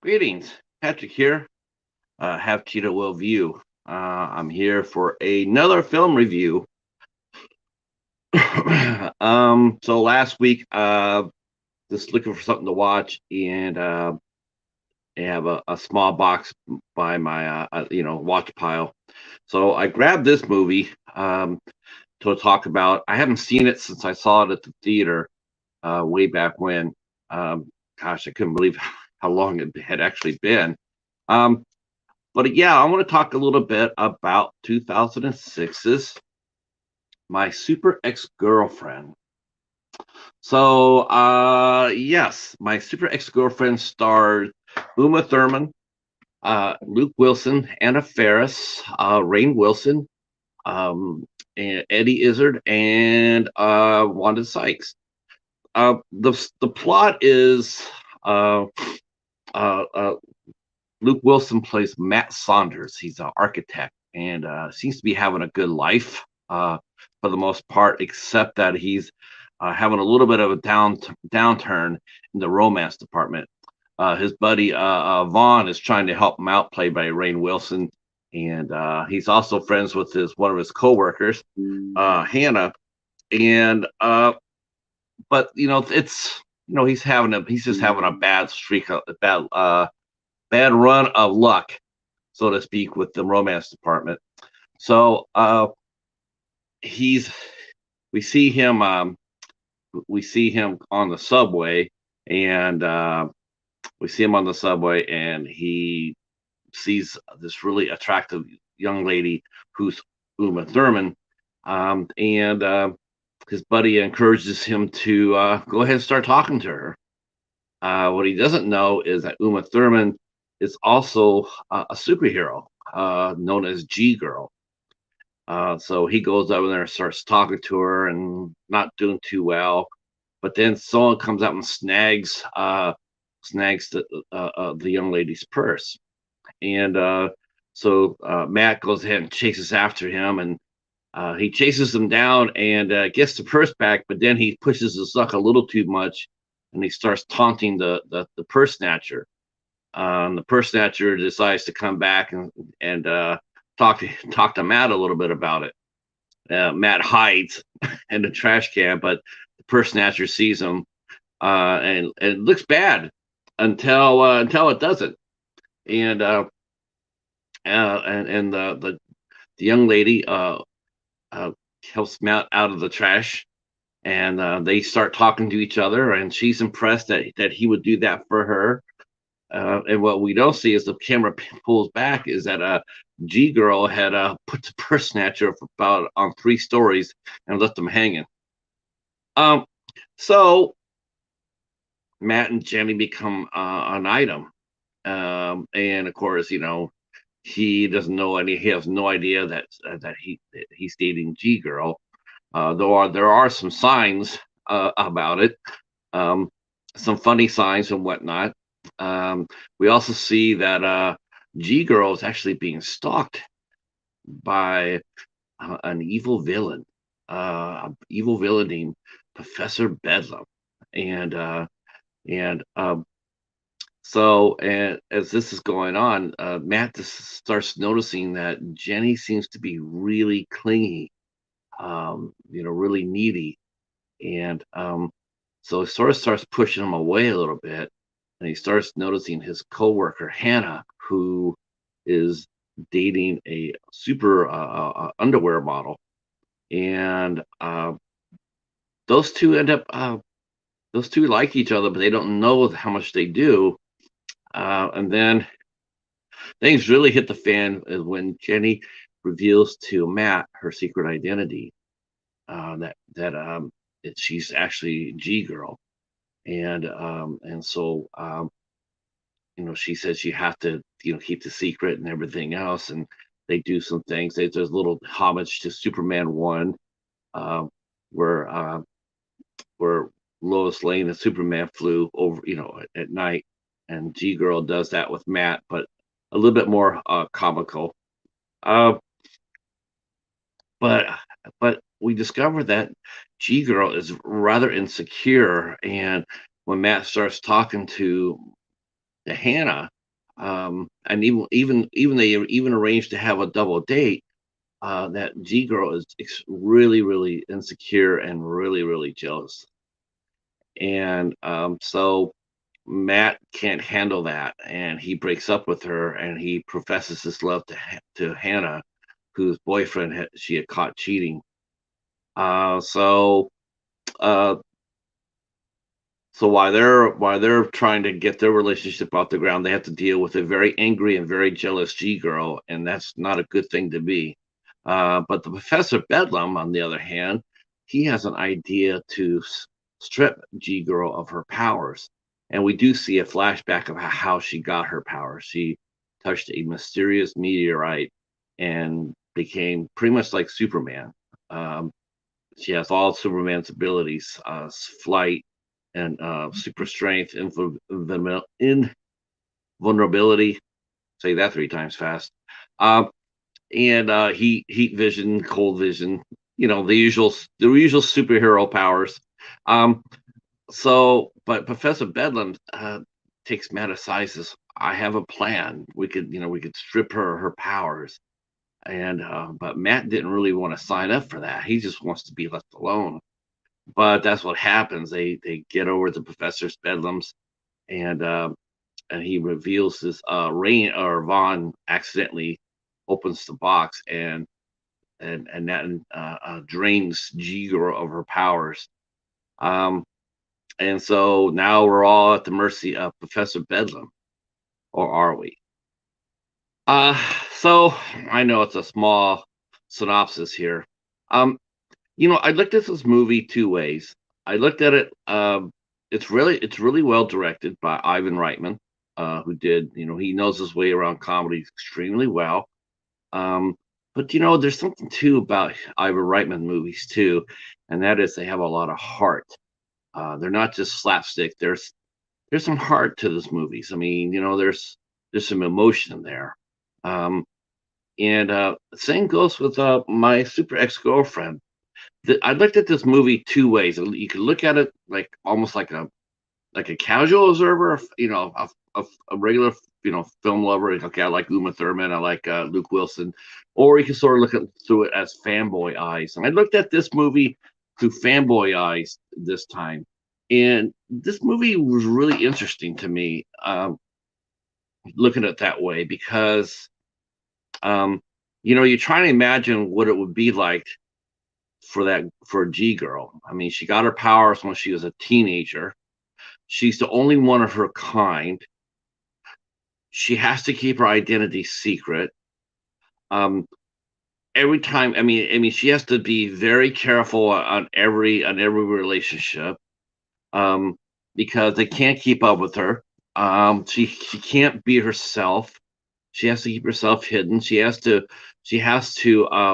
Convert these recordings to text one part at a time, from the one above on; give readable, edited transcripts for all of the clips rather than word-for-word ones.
Greetings, Patrick here. Have Cheetah will view. I'm here for another film review. So last week, just looking for something to watch, and I have a small box by my watch pile. So I grabbed this movie to talk about. I haven't seen it since I saw it at the theater way back when. Gosh, I couldn't believe how long it had actually been. Um, But yeah, I want to talk a little bit about 2006's My Super Ex-Girlfriend. So, yes, My Super Ex-Girlfriend stars Uma Thurman, Luke Wilson, Anna Faris, Rainn Wilson, and Eddie Izzard, and Wanda Sykes. The plot is uh, uh, Luke Wilson plays Matt Saunders. He's an architect and seems to be having a good life for the most part, except that he's having a little bit of a downturn in the romance department. His buddy Vaughn is trying to help him out, played by Rainn Wilson, and he's also friends with his one of his coworkers, Hannah. And but it's he's just having a bad streak, bad run of luck, so to speak, with the romance department. So he's we see him on the subway, and he sees this really attractive young lady who's Uma Thurman, and his buddy encourages him to go ahead and start talking to her. What he doesn't know is that Uma Thurman is also a superhero known as G Girl. So he goes over there and starts talking to her and not doing too well. But then someone comes out and snags the young lady's purse, and so Matt goes ahead and chases after him, and he chases him down and gets the purse back. But then he pushes his luck a little too much, and he starts taunting the purse snatcher. The purse snatcher decides to come back and talk to Matt a little bit about it. Matt hides in the trash can, but the purse snatcher sees him, and it looks bad until it doesn't. And the young lady helps Matt out of the trash, and they start talking to each other, and she's impressed that he would do that for her. And what we don't see as the camera pulls back is that G Girl had put the purse snatcher about on 3 stories and left them hanging. Um, so Matt and Jenny become an item, and of course, he doesn't know any. He has no idea that he's dating G Girl. Though there are some signs about it, um, some funny signs and whatnot. We also see that G Girl is actually being stalked by an evil villain named Professor Bedlam, and and so and as this is going on, Matt just starts noticing that Jenny seems to be really clingy, really needy, and so he sort of starts pushing him away a little bit, and he starts noticing his coworker Hannah, who is dating a super underwear model, and those two end up those two like each other, but they don't know how much they do. And then things really hit the fan when Jenny reveals to Matt her secret identity, that she's actually G Girl, and so she says you have to keep the secret and everything else, and they do some things. There's a little homage to Superman 1, uh, where where Lois Lane and Superman flew over at night, and G Girl does that with Matt, but a little bit more comical. uh, but but we discover that G Girl is rather insecure, and when Matt starts talking to Hannah, And even they even arranged to have a double date. That G girl is really really insecure and really really jealous, and so Matt can't handle that, and he breaks up with her, and he professes his love to Hannah, whose boyfriend she had caught cheating. So uh, so while they're trying to get their relationship off the ground, they have to deal with a very angry and very jealous G girl, and that's not a good thing to be. But the Professor Bedlam, on the other hand, he has an idea to strip G girl of her powers, and we do see a flashback of how she got her powers. She touched a mysterious meteorite and became pretty much like Superman. Um, she has all Superman's abilities: flight and super strength, invulnerability. Say that three times fast. Um, and heat vision, cold vision. The usual superhero powers. Um, but Professor Bedlam takes Matt aside. Says, "I have a plan. We could strip her powers." And but Matt didn't really want to sign up for that. He just wants to be left alone. But that's what happens. They get over to Professor Bedlam's, and he reveals this. Rainn or Vaughn accidentally opens the box, and that drains Jigoro of her powers. Um, and so now we're all at the mercy of Professor Bedlam, or are we? Uh, so I know it's a small synopsis here. Um, I looked at this movie two ways. I looked at it. It's really well directed by Ivan Reitman, who he knows his way around comedies extremely well. Um, but there's something too about Ivan Reitman movies too, and that is they have a lot of heart. They're not just slapstick. There's some heart to those movies. I mean, there's some emotion there. Um, and same goes with my super ex girlfriend. I looked at this movie two ways. You could look at it like almost like a casual observer, a regular film lover. Okay, I like Uma Thurman, I like Luke Wilson, or you can sort of look through it as fanboy eyes. And I looked at this movie through fanboy eyes this time, and this movie was really interesting to me, looking at it that way because um, you're trying to imagine what it would be like for a G girl. I mean, she got her powers when she was a teenager. She's the only one of her kind. She has to keep her identity secret. Um, every time, I mean, she has to be very careful on every relationship, um, because they can't keep up with her. She can't be herself. She has to keep herself hidden. She has to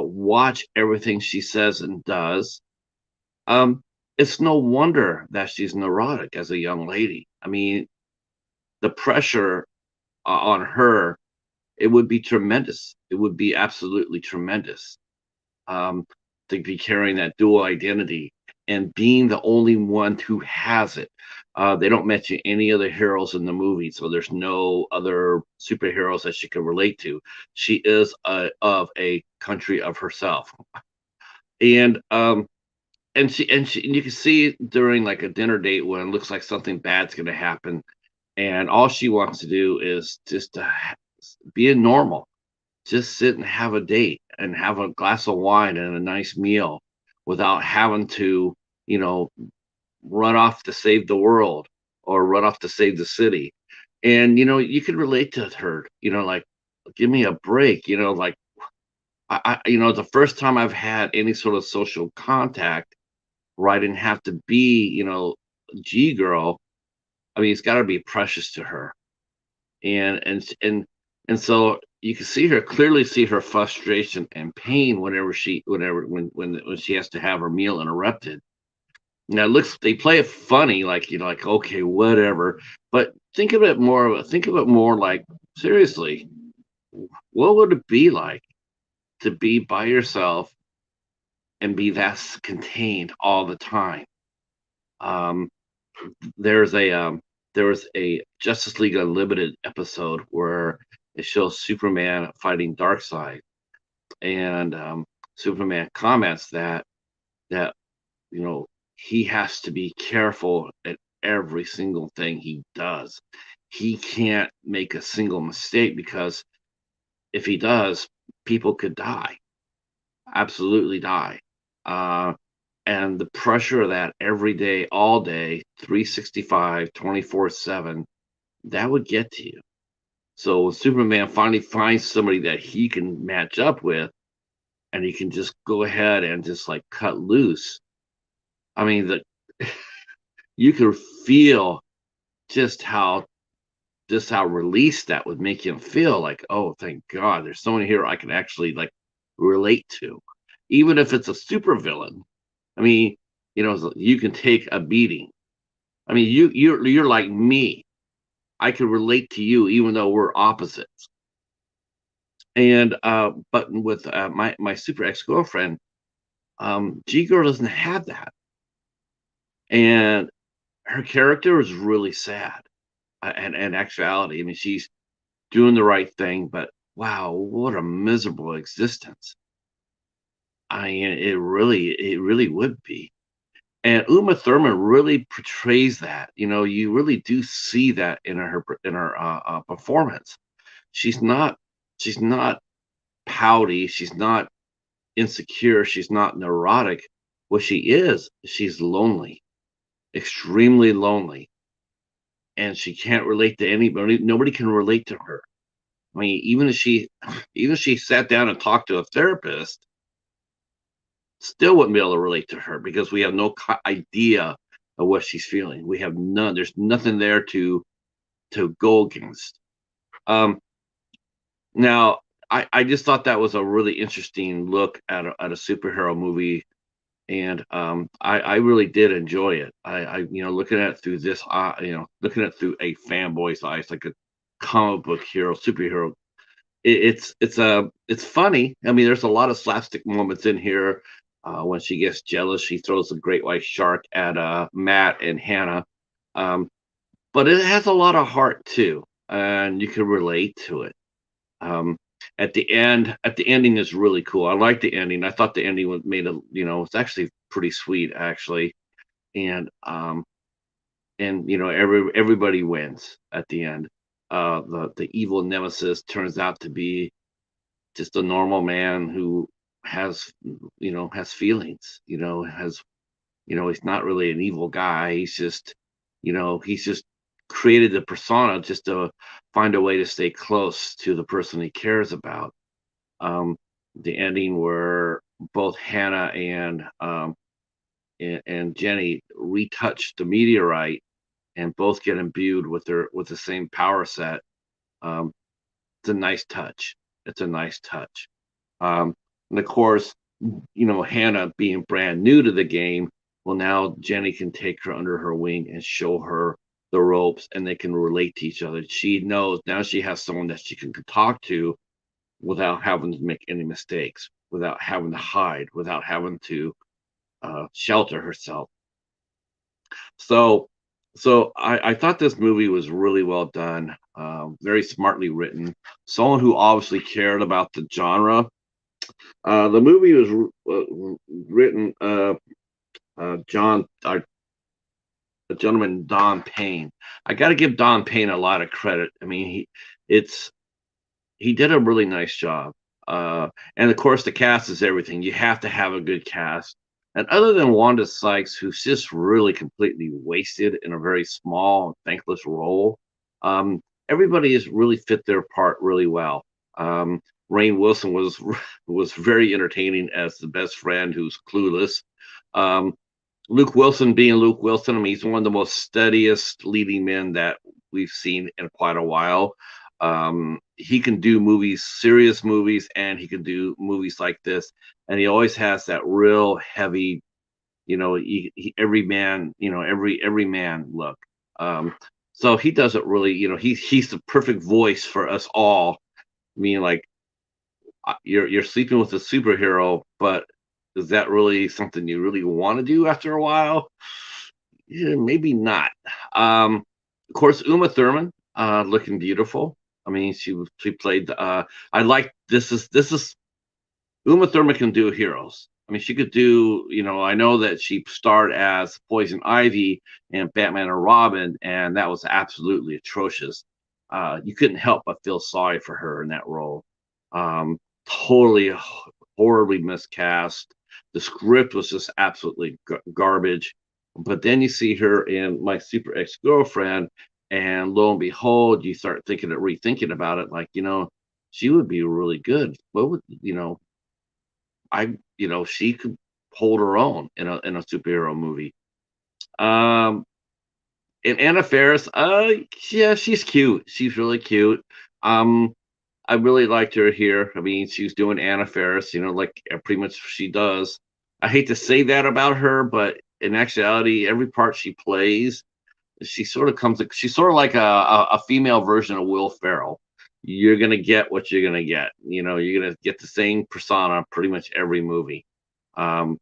watch everything she says and does. Um, it's no wonder that she's neurotic as a young lady. I mean, the pressure on her, it would be tremendous. It would be absolutely tremendous, um, to be carrying that dual identity and being the only one who has it. They don't mention any other heroes in the movie, so there's no other superheroes that she can relate to. She is of a country of herself, and and you can see during like a dinner date when it looks like something bad's going to happen, and all she wants to do is just to be a normal, just sit and have a date and have a glass of wine and a nice meal without having to, you know, run off to save the world or run off to save the city. And you can relate to her, like, give me a break, like the first time I've had any sort of social contact where I didn't have to be, G girl. I mean, it's got to be precious to her, and so you can clearly see her frustration and pain when she has to have her meal interrupted. Now, they play it funny, like, like, okay, whatever, but think of it more like, seriously, what would it be like to be by yourself and be that contained all the time? um there's a there was a Justice League Unlimited episode where it shows Superman fighting Darkseid, and Superman comments that he has to be careful at every single thing he does. He can't make a single mistake because if he does, people could die, absolutely die. Uh, and the pressure of that every day, all day, 365, 24/7, that would get to you. So when Superman finally finds somebody that he can match up with, and he can just go ahead and just like cut loose. I mean, you can feel just how released that would make him feel. Like, oh, thank God, there's someone here I can actually like relate to, even if it's a supervillain. I mean, you can take a beating. I mean, you're like me. I can relate to you, even though we're opposites. And but with my super ex girlfriend, G Girl doesn't have that, and her character is really sad. And in actuality, I mean, she's doing the right thing, but wow, what a miserable existence. I mean, it really would be. And Uma Thurman really portrays that. You really do see that in her performance. She's not she's not pouty. She's not insecure. She's not neurotic. What she's lonely, extremely lonely, and she can't relate to anybody. Nobody can relate to her. I mean, even if she sat down and talked to a therapist, still wouldn't be able to relate to her because we have no idea of what she's feeling. We have none. There's nothing there to go against. Um, Now, I just thought that was a really interesting look at a superhero movie, and I really did enjoy it. Looking at it through looking at it through a fanboy's eyes, like a comic book hero, superhero. It's funny. I mean, there's a lot of slapstick moments in here. When she gets jealous, she throws a great white shark at Matt and Hannah. Um, but it has a lot of heart too, and you can relate to it. Um, at the ending is really cool. I like the ending. I thought the ending was made it's actually pretty sweet actually, and everybody wins at the end. The evil nemesis turns out to be just a normal man who has feelings. He's not really an evil guy. He's just created the persona just to find a way to stay close to the person he cares about. Um, the ending where both Hannah and Jenny retouch the meteorite and both get imbued with the same power set. Um, it's a nice touch. It's a nice touch. And of course, Hannah being brand new to the game, well, now Jenny can take her under her wing and show her the ropes, and they can relate to each other. She knows now she has someone that she can talk to without having to make any mistakes, without having to hide, without having to shelter herself. So, so I thought this movie was really well done, very smartly written. Someone who obviously cared about the genre. The movie was written John, the gentleman Don Payne. I got to give Don Payne a lot of credit. I mean, he did a really nice job. And of course, the cast is everything. You have to have a good cast. And other than Wanda Sykes, who's just really completely wasted in a very small, thankless role, everybody has really fit their part really well. Rainn Wilson was very entertaining as the best friend who's clueless. Um, Luke Wilson being Luke Wilson, I mean, he's one of the most steadiest leading men that we've seen in quite a while. He can do movies, serious movies, and he can do movies like this. And he always has that real heavy, every man, every man look. So he does it really, he's the perfect voice for us all. I mean, like you're sleeping with a superhero, but is that really something you really want to do after a while? Yeah, maybe not. Of course, Uma Thurman, looking beautiful. I mean, she played. I like this is Uma Thurman can do heroes. I mean, she could do. I know that she starred as Poison Ivy in Batman and Robin, and that was absolutely atrocious. You couldn't help but feel sorry for her in that role. Totally horribly miscast. The script was just absolutely garbage. But then you see her in My Super Ex Girlfriend, and lo and behold, you start rethinking about it. Like, she would be really good. What would she could hold her own in a superhero movie. Um, and Anna Faris, yeah, she's cute. She's really cute. Um, I really liked her here. I mean, she's doing Anna Faris, like pretty much she does. I hate to say that about her, but in actuality, every part she plays, she's sort of like a female version of Will Ferrell. You're gonna get what you're gonna get. You're gonna get the same persona pretty much every movie. Um,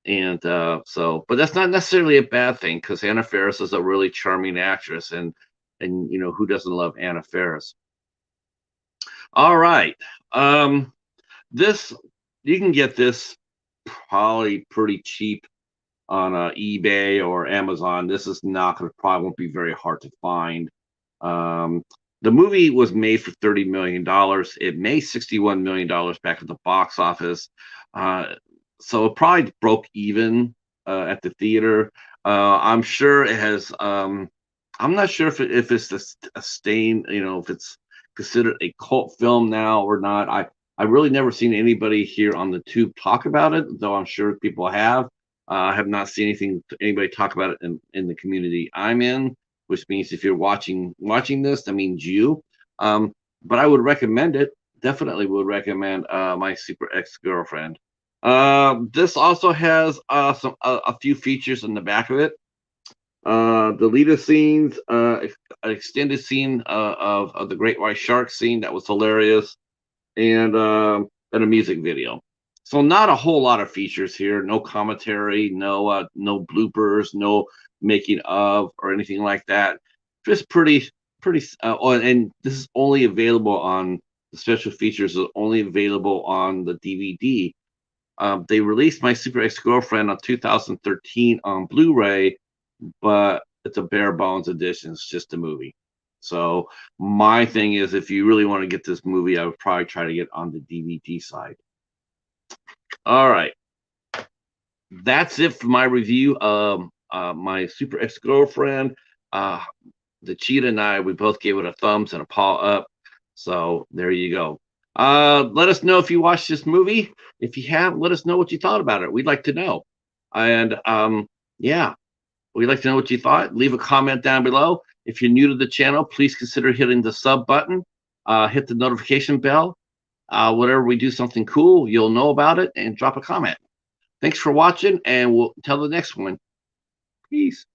and but that's not necessarily a bad thing because Anna Faris is a really charming actress, and who doesn't love Anna Faris? All right. Um, this you can get this probably pretty cheap on eBay or Amazon. This is not going to probably won't be very hard to find. Um, the movie was made for $30 million. It made $61 million back at the box office. Uh, so it probably broke even at the theater. I'm sure it has. I'm not sure if it's a stain, if it's considered a cult film now or not. I really never seen anybody here on the tube talk about it, though I'm sure people have. I have not seen anybody talk about it in the community I'm in, which means if you're watching this, that means you. But I would recommend it. Definitely would recommend My Super Ex Girlfriend. This also has a few features in the back of it. Deleted scenes, an extended scene of the Great White Shark scene that was hilarious, and a music video. So not a whole lot of features here. No commentary, no bloopers, no making of or anything like that. Just pretty. And this is only available on the special features are only available on the DVD. They released My Super Ex Girlfriend on 2013 on Blu-ray, but it's a bare bones edition. It's just a movie. So my thing is, if you really want to get this movie, I would probably try to get on the DVD side. All right, that's it for my review of My Super Ex Girlfriend. Uh, the Cheetah and I, we both gave it a thumbs and a paw up. So there you go. Let us know if you watched this movie. If you have, let us know what you thought about it. We'd like to know. And yeah, we'd like to know what you thought. Leave a comment down below. If you're new to the channel, please consider hitting the sub button. Hit the notification bell. Whenever we do something cool, you'll know about it and drop a comment. Thanks for watching, and we'll tell the next one. Peace.